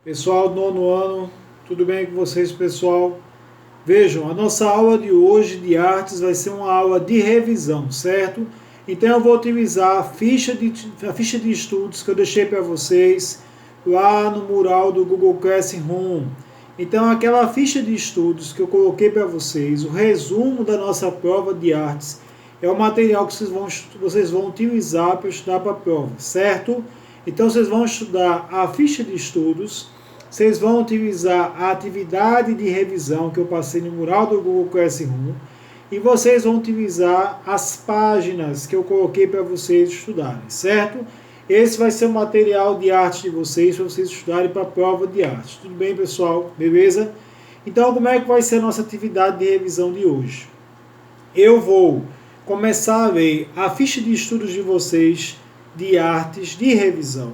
Pessoal do nono ano, tudo bem com vocês, pessoal? Vejam, a nossa aula de hoje de artes vai ser uma aula de revisão, certo? Então eu vou utilizar a ficha de estudos que eu deixei para vocês lá no mural do Google Classroom. Então aquela ficha de estudos que eu coloquei para vocês, o resumo da nossa prova de artes, é o material que vocês vão utilizar para estudar para a prova, certo? Então vocês vão estudar a ficha de estudos, vocês vão utilizar a atividade de revisão que eu passei no mural do Google Classroom e vocês vão utilizar as páginas que eu coloquei para vocês estudarem, certo? Esse vai ser o material de arte de vocês, para vocês estudarem para a prova de arte. Tudo bem, pessoal? Beleza? Então, como é que vai ser a nossa atividade de revisão de hoje? Eu vou começar a ler a ficha de estudos de vocês de artes de revisão.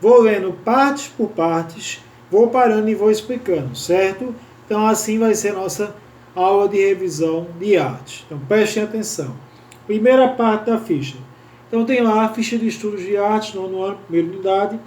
Vou lendo partes por partes, vou parando e vou explicando, certo? Então assim vai ser a nossa aula de revisão de arte. Então prestem atenção. Primeira parte da ficha. Então tem lá a ficha de estudos de arte, nono ano, primeira unidade,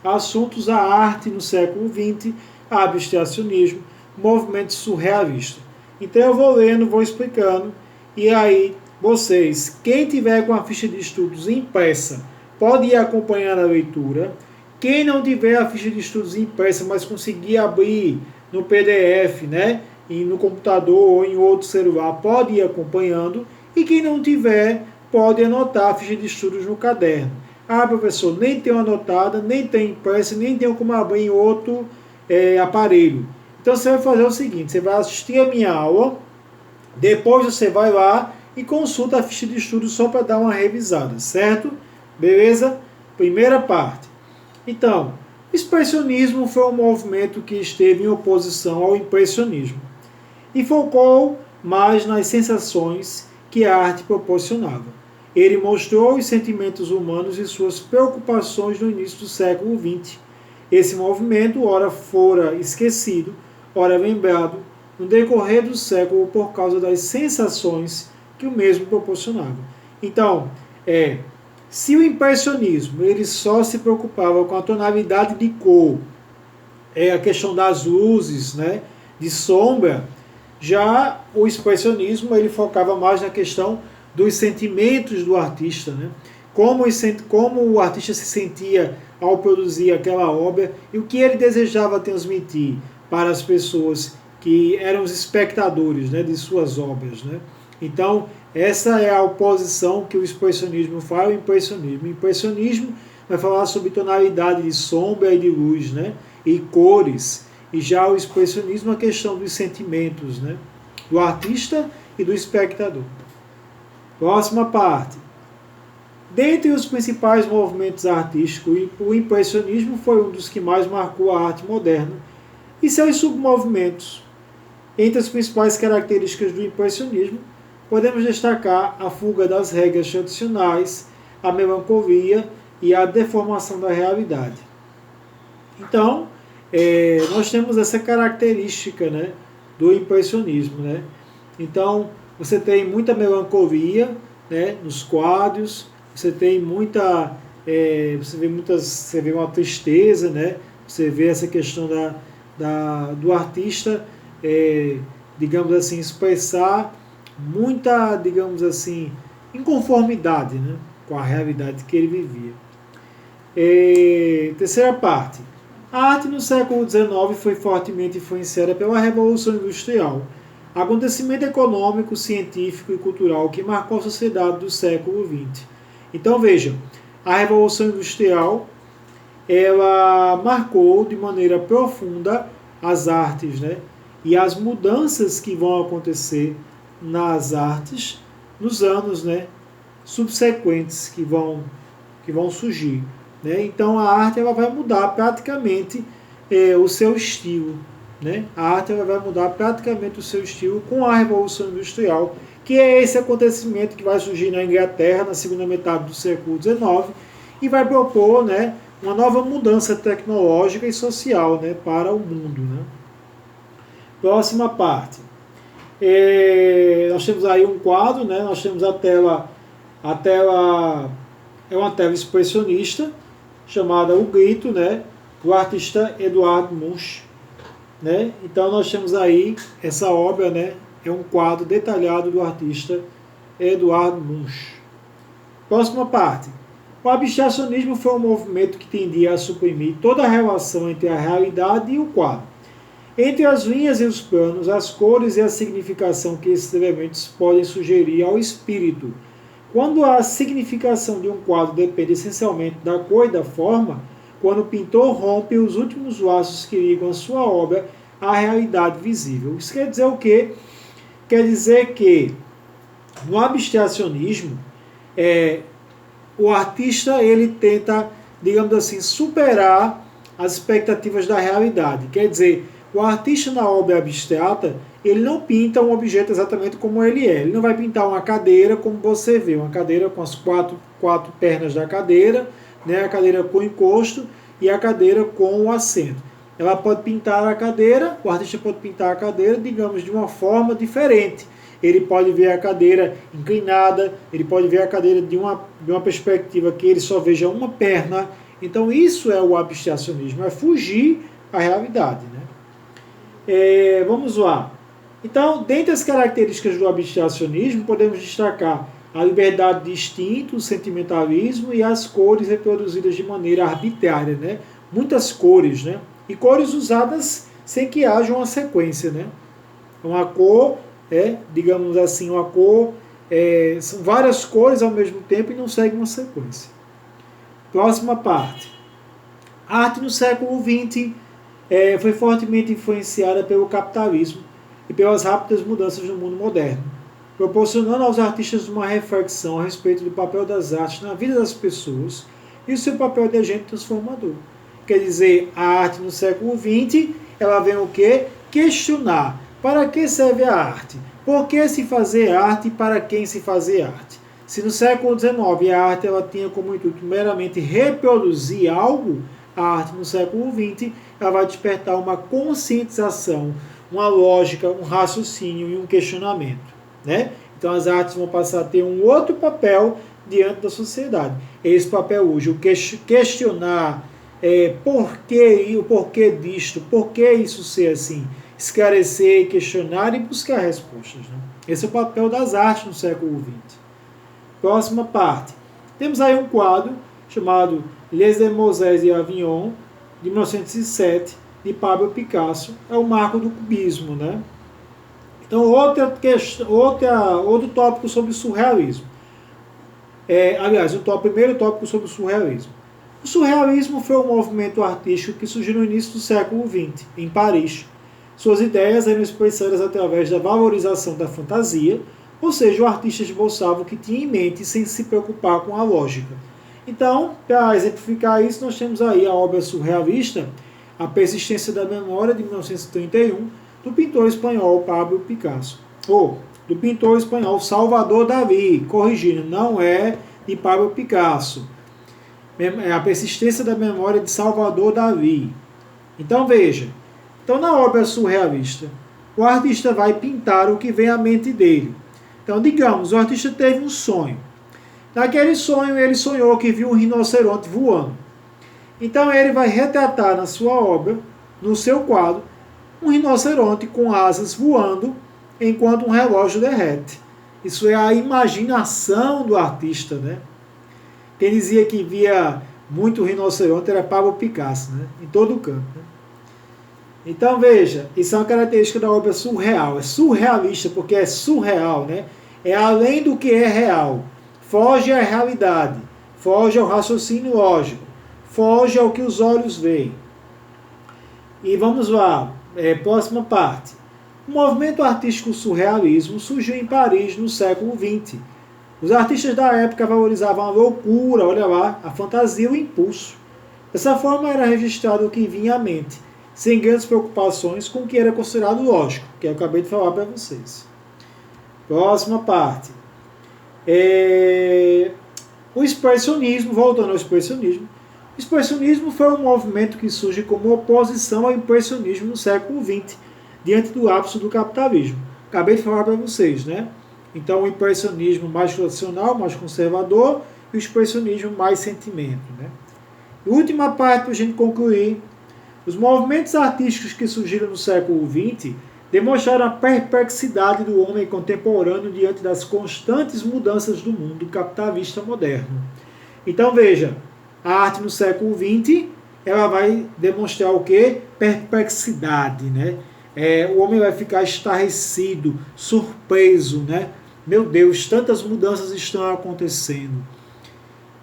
assuntos a arte no século XX, abstracionismo, movimento surrealista. Então eu vou lendo, vou explicando, e aí vocês, quem tiver com a ficha de estudos impressa, pode ir acompanhando a leitura. Quem não tiver a ficha de estudos impressa, mas conseguir abrir no PDF, né, e no computador ou em outro celular, pode ir acompanhando. E quem não tiver, pode anotar a ficha de estudos no caderno. Ah, professor, nem tenho anotada, nem tenho impressa, nem tenho como abrir em outro aparelho. Então você vai fazer o seguinte, você vai assistir a minha aula, depois você vai lá e consulta a ficha de estudos só para dar uma revisada, certo? Beleza? Primeira parte. Então, o expressionismo foi um movimento que esteve em oposição ao impressionismo e focou mais nas sensações que a arte proporcionava. Ele mostrou os sentimentos humanos e suas preocupações no início do século XX. Esse movimento, ora fora esquecido, ora lembrado, no decorrer do século por causa das sensações que o mesmo proporcionava. Então, se o impressionismo ele só se preocupava com a tonalidade de cor, a questão das luzes, né, de sombra, já o expressionismo ele focava mais na questão dos sentimentos do artista, né? Como o artista se sentia ao produzir aquela obra e o que ele desejava transmitir para as pessoas que eram os espectadores, né, de suas obras, né? Então, essa é a oposição que o expressionismo faz ao impressionismo. O impressionismo vai falar sobre tonalidade de sombra e de luz, né? E cores. E já o expressionismo, a questão dos sentimentos, né? Do artista e do espectador. Próxima parte. Dentre os principais movimentos artísticos, o impressionismo foi um dos que mais marcou a arte moderna e seus submovimentos. Entre as principais características do impressionismo, podemos destacar a fuga das regras tradicionais, a melancolia e a deformação da realidade. Então, nós temos essa característica, né, do impressionismo, né? Então, você tem muita melancolia, né, nos quadros, você tem muita, você vê uma tristeza, né? Você vê essa questão do artista, digamos assim, expressar muita, digamos assim, inconformidade, né, com a realidade que ele vivia. Terceira parte. A arte no século XIX foi fortemente influenciada pela Revolução Industrial, acontecimento econômico, científico e cultural que marcou a sociedade do século XX. Então vejam, a Revolução Industrial ela marcou de maneira profunda as artes, né, e as mudanças que vão acontecer nas artes nos anos, né, subsequentes que vão surgir, né? Então a arte ela vai mudar praticamente o seu estilo, né? A arte ela vai mudar praticamente o seu estilo com a Revolução Industrial, que é esse acontecimento que vai surgir na Inglaterra na segunda metade do século XIX e vai propor, né, uma nova mudança tecnológica e social, né, para o mundo, né? Próxima parte. Nós temos aí um quadro, né? Nós temos a tela é uma tela expressionista chamada O Grito, né? do artista Eduard Munch, né? Então nós temos aí essa obra, né? É um quadro detalhado do artista Eduard Munch. Próxima parte. O abstracionismo foi um movimento que tendia a suprimir toda a relação entre a realidade e o quadro. Entre as linhas e os planos, as cores e a significação que esses elementos podem sugerir ao espírito. Quando a significação de um quadro depende essencialmente da cor e da forma, quando o pintor rompe os últimos laços que ligam a sua obra à realidade visível. Isso quer dizer o quê? Quer dizer que no abstracionismo, o artista ele tenta, digamos assim, superar as expectativas da realidade. Quer dizer, o artista na obra abstrata, ele não pinta um objeto exatamente como ele é. Ele não vai pintar uma cadeira como você vê, uma cadeira com as quatro pernas da cadeira, né, a cadeira com encosto e a cadeira com o assento. Ela pode pintar a cadeira, o artista pode pintar a cadeira, digamos, de uma forma diferente. Ele pode ver a cadeira inclinada, ele pode ver a cadeira de uma perspectiva que ele só veja uma perna. Então isso é o abstracionismo, é fugir à realidade, né? Vamos lá. Então, dentre as características do abstracionismo, podemos destacar a liberdade de instinto, o sentimentalismo e as cores reproduzidas de maneira arbitrária, né? Muitas cores, né? E cores usadas sem que haja uma sequência, né? Uma cor, digamos assim, uma cor, são várias cores ao mesmo tempo e não segue uma sequência. Próxima parte. A arte no século XX foi fortemente influenciada pelo capitalismo e pelas rápidas mudanças no mundo moderno, proporcionando aos artistas uma reflexão a respeito do papel das artes na vida das pessoas e o seu papel de agente transformador. Quer dizer, a arte no século XX, ela vem o quê? Questionar. Para que serve a arte? Por que se fazer arte e para quem se fazer arte? Se no século XIX a arte ela tinha como intuito meramente reproduzir algo, a arte no século XX ela vai despertar uma conscientização, uma lógica, um raciocínio e um questionamento, né? Então as artes vão passar a ter um outro papel diante da sociedade. Esse papel hoje, o questionar o porquê disto, por que isso ser assim, esclarecer, questionar e buscar respostas, né? Esse é o papel das artes no século XX. Próxima parte. Temos aí um quadro chamado Les Demoiselles de Avignon, de 1907, de Pablo Picasso. É o marco do cubismo, né? Então, outro tópico sobre o surrealismo. O primeiro tópico sobre o surrealismo. O surrealismo foi um movimento artístico que surgiu no início do século XX, em Paris. Suas ideias eram expressadas através da valorização da fantasia, ou seja, o artista esboçava o que tinha em mente sem se preocupar com a lógica. Então, para exemplificar isso, nós temos aí a obra surrealista, A Persistência da Memória, de 1931, do pintor espanhol Pablo Picasso. Ou do pintor espanhol Salvador Dalí, corrigindo, não é de Pablo Picasso. É A Persistência da Memória de Salvador Dalí. Então veja, na obra surrealista, o artista vai pintar o que vem à mente dele. Então, digamos, o artista teve um sonho. Naquele sonho, ele sonhou que viu um rinoceronte voando. Então, ele vai retratar na sua obra, no seu quadro, um rinoceronte com asas voando enquanto um relógio derrete. Isso é a imaginação do artista, né? Quem dizia que via muito rinoceronte era Pablo Picasso, né? Em todo o canto, né? Então veja, isso é uma característica da obra surreal. É surrealista porque é surreal, né? É além do que é real. Foge à realidade, foge ao raciocínio lógico, foge ao que os olhos veem. E vamos lá, próxima parte. O movimento artístico surrealismo surgiu em Paris no século XX. Os artistas da época valorizavam a loucura, olha lá, a fantasia e o impulso. Dessa forma era registrado o que vinha à mente, sem grandes preocupações com o que era considerado lógico, que eu acabei de falar para vocês. Próxima parte. O expressionismo, voltando ao expressionismo. O expressionismo foi um movimento que surge como oposição ao impressionismo no século XX, diante do ápice do capitalismo. Acabei de falar para vocês, né? Então, o impressionismo mais tradicional, mais conservador, e o expressionismo mais sentimento, né? E última parte para a gente concluir, Os movimentos artísticos que surgiram no século XX demonstraram a perplexidade do homem contemporâneo diante das constantes mudanças do mundo capitalista moderno. Então veja, a arte no século XX ela vai demonstrar o quê? Perplexidade, né? O homem vai ficar estarrecido, surpreso, né? Meu Deus, tantas mudanças estão acontecendo.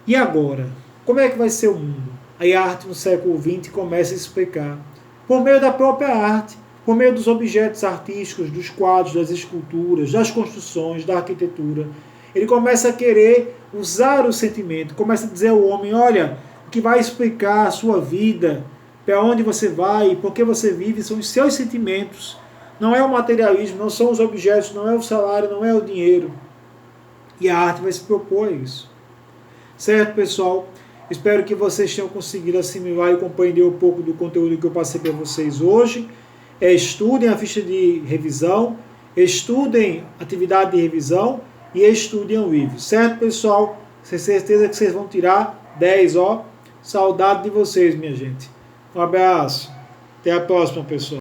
E agora? Como é que vai ser o mundo? Aí a arte no século XX começa a explicar, por meio da própria arte, por meio dos objetos artísticos, dos quadros, das esculturas, das construções, da arquitetura. Ele começa a querer usar o sentimento, começa a dizer ao homem, olha, o que vai explicar a sua vida, para onde você vai, por que você vive, são os seus sentimentos. Não é o materialismo, não são os objetos, não é o salário, não é o dinheiro. E a arte vai se propor a isso. Certo, pessoal? Espero que vocês tenham conseguido assimilar e compreender um pouco do conteúdo que eu passei para vocês hoje. Estudem a ficha de revisão, estudem atividade de revisão e estudem o livro. Certo, pessoal? Tenho certeza que vocês vão tirar 10, ó. Saudade de vocês, minha gente. Um abraço. Até a próxima, pessoal.